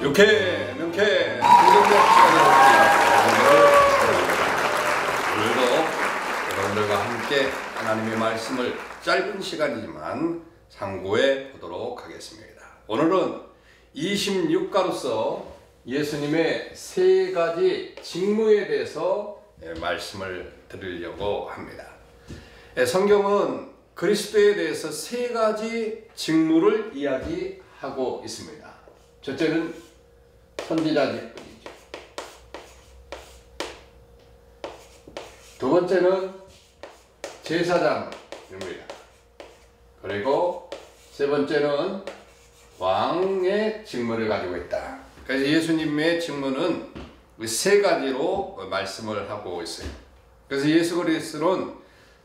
명쾌 성경대학 시간에 오늘도 여러분들과 함께 하나님의 말씀을 짧은 시간이지만 상고해 보도록 하겠습니다. 오늘은 26가로서 예수님의 세 가지 직무에 대해서 말씀을 드리려고 합니다. 성경은 그리스도에 대해서 세 가지 직무를 이야기하고 있습니다. 첫째는 선지자 직분이죠. 두 번째는 제사장입니다. 그리고 세 번째는 왕의 직무를 가지고 있다. 그래서 예수님의 직무는 세 가지로 말씀을 하고 있어요. 그래서 예수 그리스도는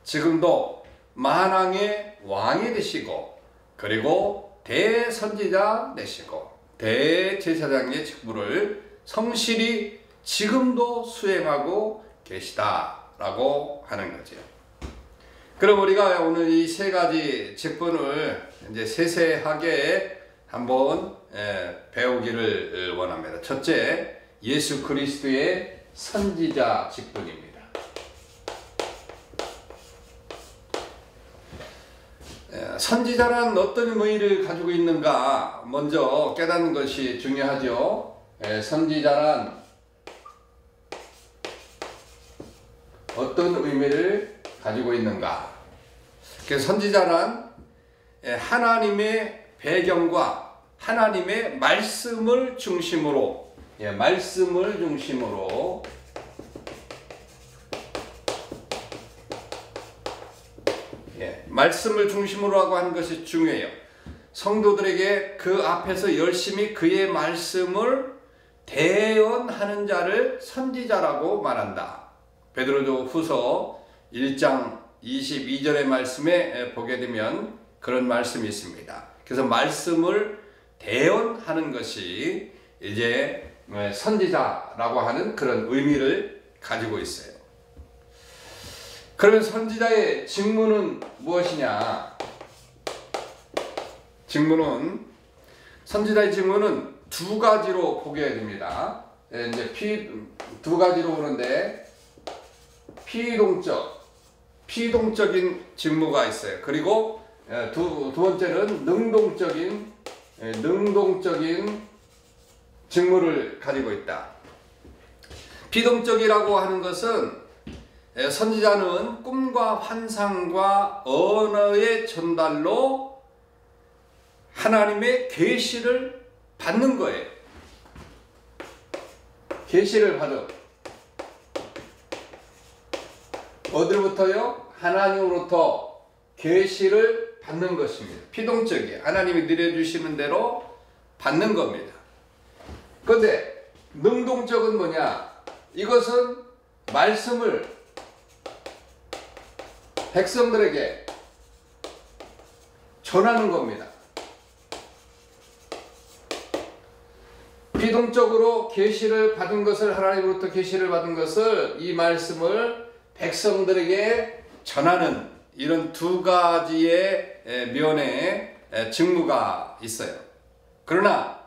지금도 만왕의 왕이 되시고, 그리고 대선지자 되시고, 대제사장의 직무를 성실히 지금도 수행하고 계시다라고 하는 거죠. 그럼 우리가 오늘 이 세 가지 직분을 이제 세세하게 한번 배우기를 원합니다. 첫째, 예수 그리스도의 선지자 직분입니다. 선지자란 어떤 의미를 가지고 있는가 먼저 깨닫는 것이 중요하죠. 선지자란 어떤 의미를 가지고 있는가. 선지자란 하나님의 배경과 하나님의 말씀을 중심으로 말씀을 중심으로 하고 하는 것이 중요해요. 성도들에게 그 앞에서 열심히 그의 말씀을 대언하는 자를 선지자라고 말한다. 베드로 후서 1장 22절의 말씀에 보게 되면 그런 말씀이 있습니다. 그래서 말씀을 대언하는 것이 이제 선지자라고 하는 그런 의미를 가지고 있어요. 그러면 선지자의 직무는 무엇이냐? 선지자의 직무는 두 가지로 보게 됩니다. 이제 두 가지로 보는데, 피동적인 직무가 있어요. 그리고 두 번째는 능동적인 직무를 가지고 있다. 피동적이라고 하는 것은 선지자는 꿈과 환상과 언어의 전달로 하나님의 계시를 받는 거예요. 계시를 받아. 어디로부터요? 하나님으로부터 계시를 받는 것입니다. 피동적이에요. 하나님이 내려주시는 대로 받는 겁니다. 그런데 능동적은 뭐냐? 이것은 말씀을 백성들에게 전하는 겁니다. 피동적으로 계시를 받은 것을, 하나님으로부터 계시를 받은 것을, 이 말씀을 백성들에게 전하는 이런 두 가지의 면의 직무가 있어요. 그러나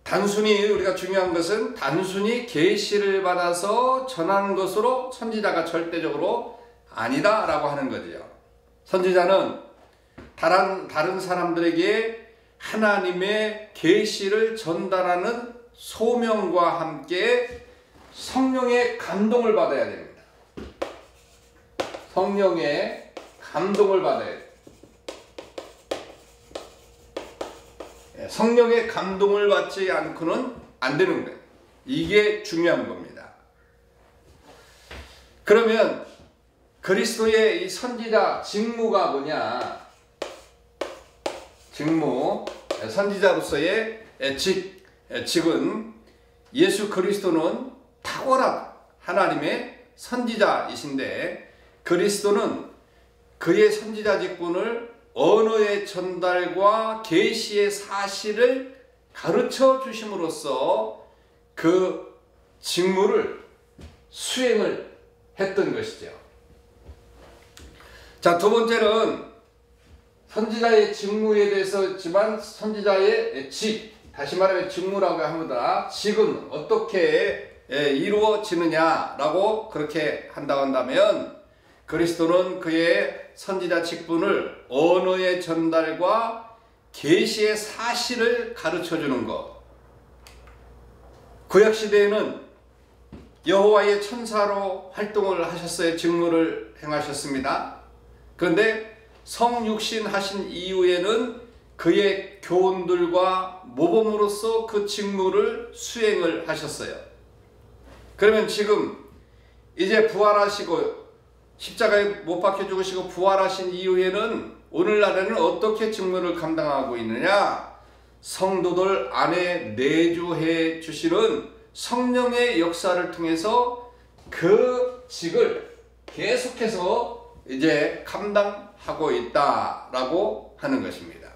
단순히 우리가 중요한 것은 단순히 계시를 받아서 전하는 것으로 선지자가 절대적으로 아니다라고 하는 거죠. 선지자는 다른 사람들에게 하나님의 계시를 전달하는 소명과 함께 성령의 감동을 받아야 됩니다. 성령의 감동을 받아야 돼요. 성령의 감동을 받지 않고는 안 되는 거예요. 이게 중요한 겁니다. 그러면 그리스도의 이 선지자 직무가 뭐냐? 선지자로서의 직은, 예수 그리스도는 탁월한 하나님의 선지자이신데, 그리스도는 그의 선지자 직분을 언어의 전달과 계시의 사실을 가르쳐 주심으로써 그 직무를 수행을 했던 것이죠. 자, 두 번째는 선지자의 직무에 대해서지만 선지자의 다시 말하면 직무라고 합니다. 직은 어떻게 이루어지느냐라고 그렇게 한다고 한다면 그리스도는 그의 선지자 직분을 언어의 전달과 계시의 사실을 가르쳐주는 것. 구약시대에는 여호와의 천사로 활동을 하셨어요. 직무를 행하셨습니다. 그런데 성육신 하신 이후에는 그의 교훈들과 모범으로서 그 직무를 수행을 하셨어요. 그러면 지금 이제 부활하시고 십자가에 못 박혀 죽으시고 부활하신 이후에는 오늘날에는 어떻게 직무를 감당하고 있느냐? 성도들 안에 내주해 주시는 성령의 역사를 통해서 그 직을 계속해서 이제 감당하고 있다라고 하는 것입니다.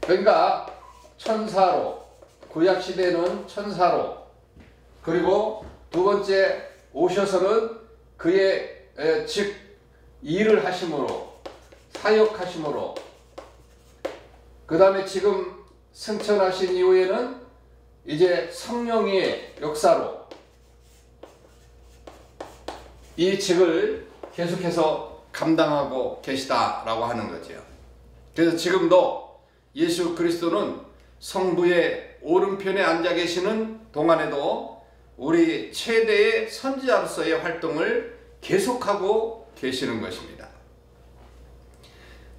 그러니까 천사로, 구약시대는 천사로, 그리고 두 번째 오셔서는 그의 즉 일을 하심으로, 사역하심으로, 그 다음에 지금 승천하신 이후에는 이제 성령의 역사로 이 직을 계속해서 감당하고 계시다라고 하는 거죠. 그래서 지금도 예수 그리스도는 성부의 오른편에 앉아 계시는 동안에도 우리 최대의 선지자로서의 활동을 계속하고 계시는 것입니다.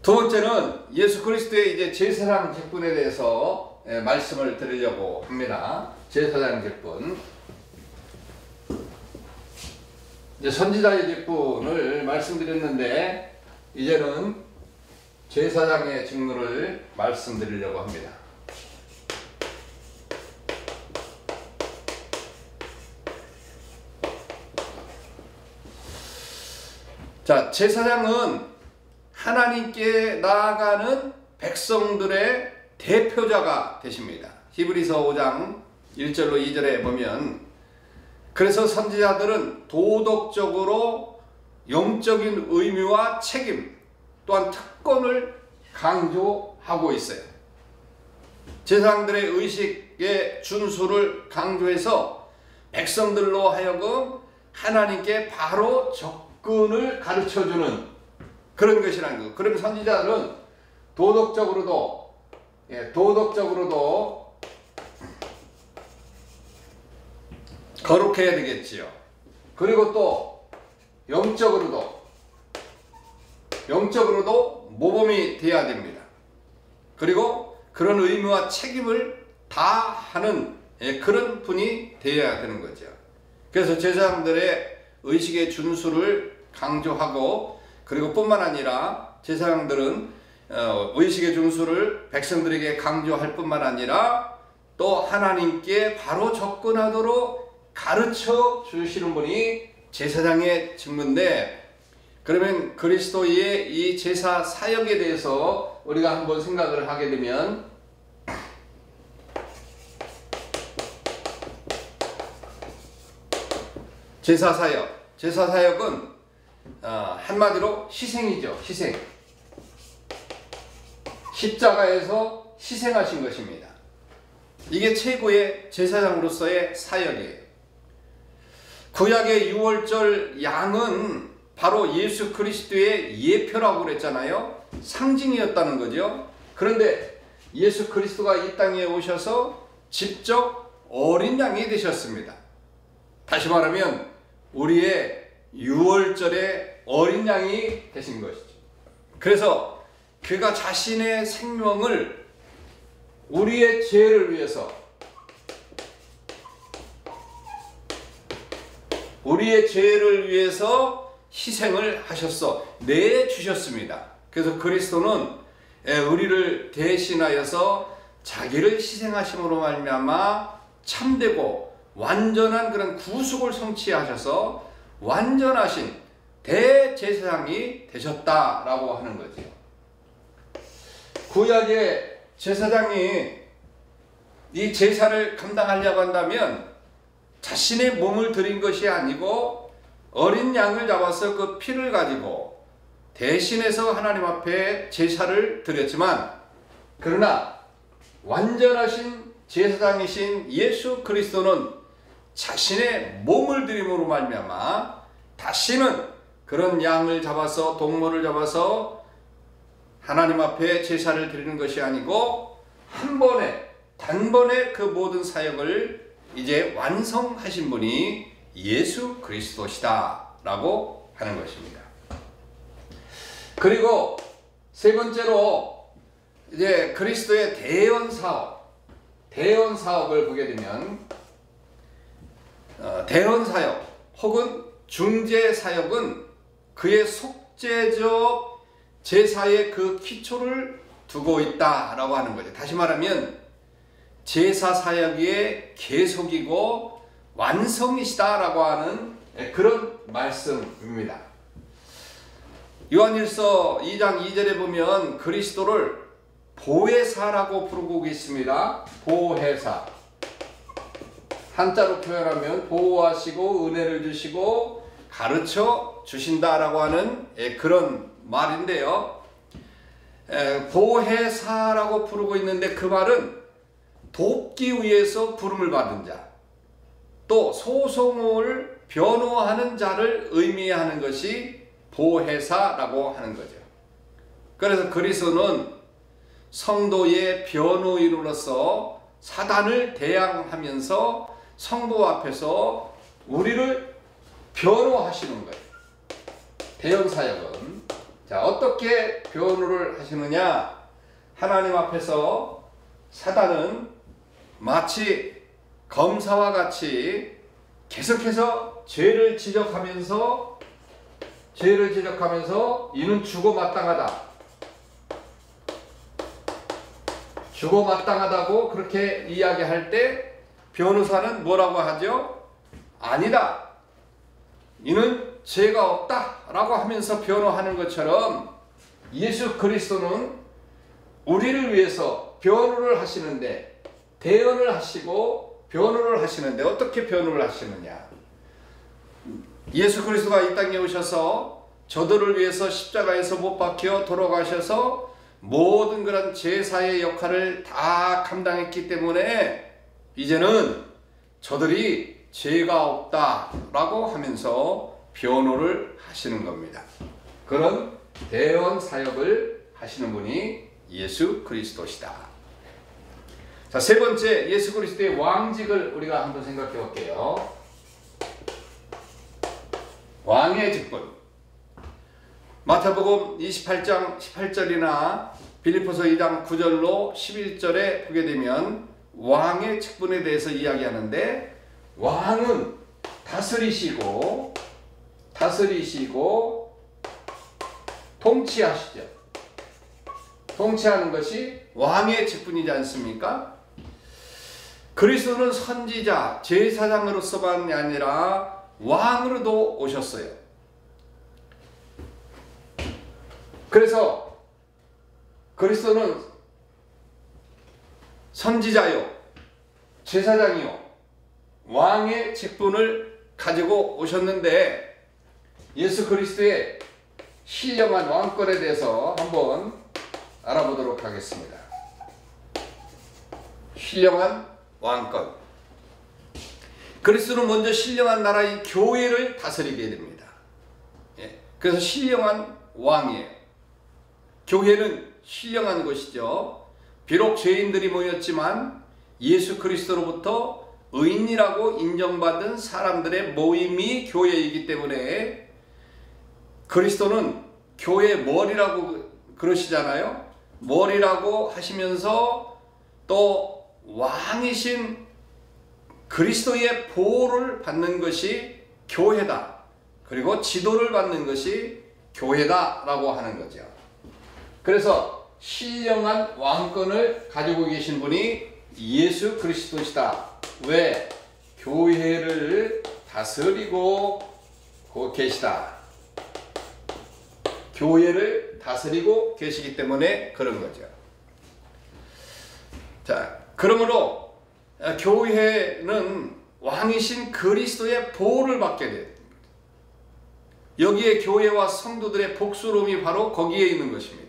두 번째는 예수 그리스도의 이제 제사장 직분에 대해서 말씀을 드리려고 합니다. 제사장 직분. 이제 선지자의 직분을 말씀드렸는데 이제는 제사장의 직무를 말씀드리려고 합니다. 자, 제사장은 하나님께 나아가는 백성들의 대표자가 되십니다. 히브리서 5장 1절로 2절에 보면 그래서 선지자들은 도덕적으로 영적인 의무와 책임 또한 특권을 강조하고 있어요. 제사장들의 의식의 준수를 강조해서 백성들로 하여금 하나님께 바로 접근을 가르쳐주는 그런 것이라는 거. 그럼 선지자는 도덕적으로도 거룩해야 되겠지요. 그리고 또 영적으로도 모범이 되어야 됩니다. 그리고 그런 의무와 책임을 다 하는 그런 분이 되어야 되는 거죠. 그래서 제사장들의 의식의 준수를 강조하고 그리고 뿐만 아니라 제사장들은 의식의 준수를 백성들에게 강조할 뿐만 아니라 또 하나님께 바로 접근하도록 가르쳐 주시는 분이 제사장의 직무인데, 그러면 그리스도의 이 제사 사역에 대해서 우리가 한번 생각을 하게 되면 제사 사역은 한마디로 희생이죠. 희생. 십자가에서 희생하신 것입니다. 이게 최고의 제사장으로서의 사역이에요. 구약의 유월절 양은 바로 예수 그리스도의 예표라고 그랬잖아요. 상징이었다는 거죠. 그런데 예수 그리스도가 이 땅에 오셔서 직접 어린 양이 되셨습니다. 다시 말하면 우리의 유월절의 어린 양이 되신 것이죠. 그래서 그가 자신의 생명을 우리의 죄를 위해서 희생을 하셨어 내주셨습니다. 그래서 그리스도는 우리를 대신하여서 자기를 희생하심으로 말미암아 참되고 완전한 그런 구속을 성취하셔서 완전하신 대제사장이 되셨다라고 하는 거죠. 구약의 제사장이 이 제사를 감당하려고 한다면 자신의 몸을 드린 것이 아니고 어린 양을 잡아서 그 피를 가지고 대신해서 하나님 앞에 제사를 드렸지만, 그러나 완전하신 제사장이신 예수 그리스도는 자신의 몸을 드림으로 말미암아 다시는 그런 양을 잡아서 동물을 잡아서 하나님 앞에 제사를 드리는 것이 아니고 한 번에 단번에 그 모든 사역을 이제 완성하신 분이 예수 그리스도시다 라고 하는 것입니다. 그리고 세 번째로 이제 그리스도의 대언 사역을 보게 되면 대언 사역 혹은 중재 사역은 그의 속죄적 제사의 그 기초를 두고 있다라고 하는 거죠. 다시 말하면 제사 사역의 계속이고 완성이시다라고 하는 그런 말씀입니다. 요한일서 2장 2절에 보면 그리스도를 보혜사라고 부르고 있습니다. 보혜사. 한자로 표현하면 보호하시고 은혜를 주시고 가르쳐 주신다라고 하는 그런 말인데요. 보혜사라고 부르고 있는데 그 말은 돕기 위해서 부름을 받은 자, 또 소송을 변호하는 자를 의미하는 것이 보혜사라고 하는 거죠. 그래서 그리스도는 성도의 변호인으로서 사단을 대항하면서 성도 앞에서 우리를 변호하시는 거예요. 대언 사역은 자 어떻게 변호를 하시느냐? 하나님 앞에서 사단은 마치 검사와 같이 계속해서 죄를 지적하면서 이는 죽어마땅하다고 그렇게 이야기할 때 변호사는 뭐라고 하죠? 아니다. 이는 죄가 없다 라고 하면서 변호하는 것처럼 예수 그리스도는 우리를 위해서 변호를 하시는데 대언을 하시고 변호를 하시는데 어떻게 변호를 하시느냐? 예수 그리스도가 이 땅에 오셔서 저들을 위해서 십자가에서 못 박혀 돌아가셔서 모든 그런 제사의 역할을 다 감당했기 때문에 이제는 저들이 죄가 없다라고 하면서 변호를 하시는 겁니다. 그런 대언 사역을 하시는 분이 예수 그리스도시다. 자, 세 번째 예수 그리스도의 왕직을 우리가 한번 생각해 볼게요. 왕의 직분. 마태복음 28장 18절이나 빌립보서 2장 9절로 11절에 보게 되면 왕의 직분에 대해서 이야기하는데 왕은 다스리시고 통치하시죠. 통치하는 것이 왕의 직분이지 않습니까? 그리스도는 선지자, 제사장으로서만 아니라 왕으로도 오셨어요. 그래서 그리스도는 선지자요, 제사장이요, 왕의 직분을 가지고 오셨는데 예수 그리스도의 신령한 왕권에 대해서 한번 알아보도록 하겠습니다. 신령한 왕권. 그리스도는 먼저 신령한 나라의 교회를 다스리게 됩니다. 그래서 신령한 왕이에요. 교회는 신령한 것이죠. 비록 죄인들이 모였지만 예수 그리스도로부터 의인이라고 인정받은 사람들의 모임이 교회이기 때문에 그리스도는 교회의 머리라고 그러시잖아요. 머리라고 하시면서 또 왕이신 그리스도의 보호를 받는 것이 교회다. 그리고 지도를 받는 것이 교회다라고 하는 거죠. 그래서 신령한 왕권을 가지고 계신 분이 예수 그리스도시다. 왜? 교회를 다스리고 계시다. 교회를 다스리고 계시기 때문에 그런 거죠. 자, 그러므로 교회는 왕이신 그리스도의 보호를 받게 됩니다. 여기에 교회와 성도들의 복수름이 바로 거기에 있는 것입니다.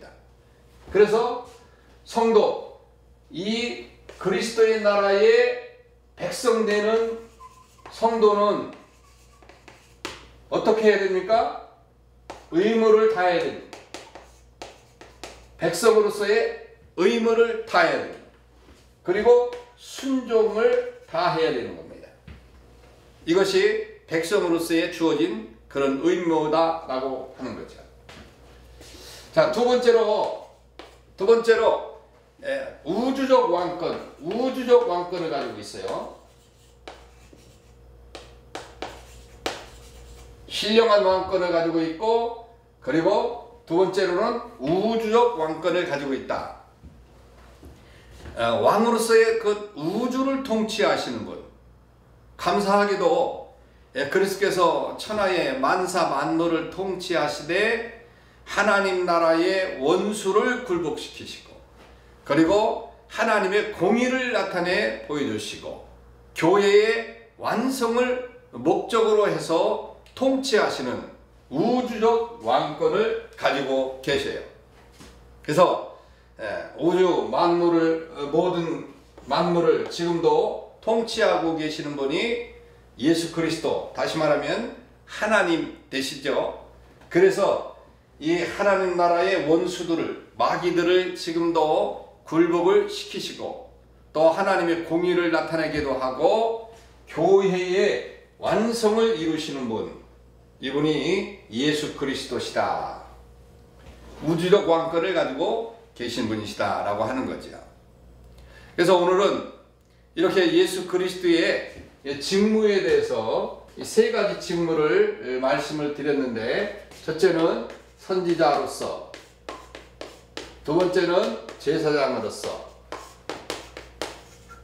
그래서 성도, 이 그리스도의 나라의 백성 되는 성도는 어떻게 해야 됩니까? 의무를 다해야 됩니다. 백성으로서의 의무를 다해야 됩니다. 그리고 순종을 다해야 되는 겁니다. 이것이 백성으로서의 주어진 그런 의무다라고 하는 거죠. 자, 두 번째로 우주적 왕권을 가지고 있어요. 신령한 왕권을 가지고 있고, 그리고 두 번째로는 우주적 왕권을 가지고 있다. 왕으로서의 그 우주를 통치하시는 분. 감사하게도 그리스도께서 천하의 만사 만노를 통치하시되 하나님 나라의 원수를 굴복시키시고, 그리고 하나님의 공의를 나타내 보여주시고, 교회의 완성을 목적으로 해서 통치하시는 우주적 왕권을 가지고 계세요. 그래서 우주 만물을, 모든 만물을 지금도 통치하고 계시는 분이 예수 그리스도, 다시 말하면 하나님 되시죠. 그래서 이 하나님 나라의 원수들을, 마귀들을 지금도 굴복을 시키시고, 또 하나님의 공의를 나타내기도 하고 교회의 완성을 이루시는 분, 이분이 예수 그리스도시다. 우주적 왕권을 가지고 계신 분이시다 라고 하는 거죠. 그래서 오늘은 이렇게 예수 그리스도의 직무에 대해서 세 가지 직무를 말씀을 드렸는데, 첫째는 선지자로서, 두 번째는 제사장으로서,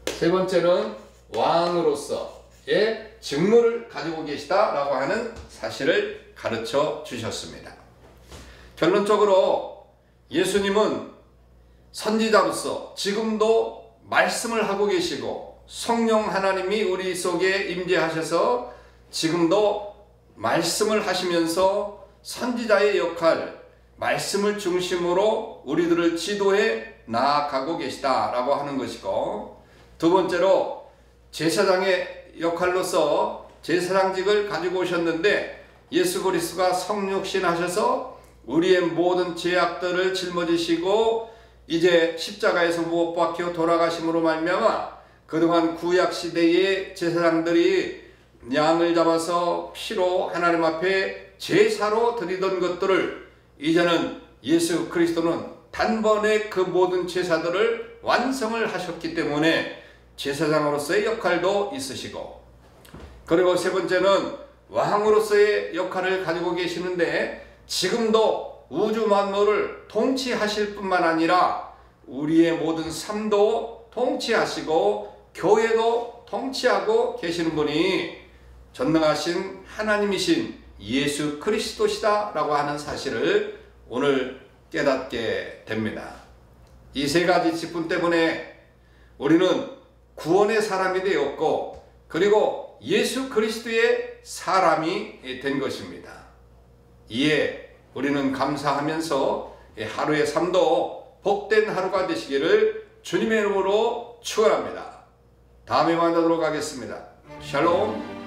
세 번째는 왕으로서의 직무를 가지고 계시다라고 하는 사실을 가르쳐 주셨습니다. 결론적으로 예수님은 선지자로서 지금도 말씀을 하고 계시고, 성령 하나님이 우리 속에 임재하셔서 지금도 말씀을 하시면서 선지자의 역할, 말씀을 중심으로 우리들을 지도해 나아가고 계시다라고 하는 것이고, 두 번째로 제사장의 역할로서 제사장직을 가지고 오셨는데, 예수 그리스도가 성육신 하셔서 우리의 모든 죄악들을 짊어지시고 이제 십자가에서 못 박혀 돌아가심으로 말미암아 그동안 구약 시대의 제사장들이 양을 잡아서 피로 하나님 앞에 제사로 드리던 것들을 이제는 예수 그리스도는 단번에 그 모든 제사들을 완성을 하셨기 때문에 제사장으로서의 역할도 있으시고, 그리고 세 번째는 왕으로서의 역할을 가지고 계시는데, 지금도 우주 만물을 통치하실 뿐만 아니라 우리의 모든 삶도 통치하시고 교회도 통치하고 계시는 분이 전능하신 하나님이신 예수 그리스도시다 라고 하는 사실을 오늘 깨닫게 됩니다. 이 세 가지 직분 때문에 우리는 구원의 사람이 되었고, 그리고 예수 그리스도의 사람이 된 것입니다. 이에 우리는 감사하면서 하루의 삶도 복된 하루가 되시기를 주님의 이름으로 축원합니다. 다음에 만나도록 하겠습니다. 샬롬.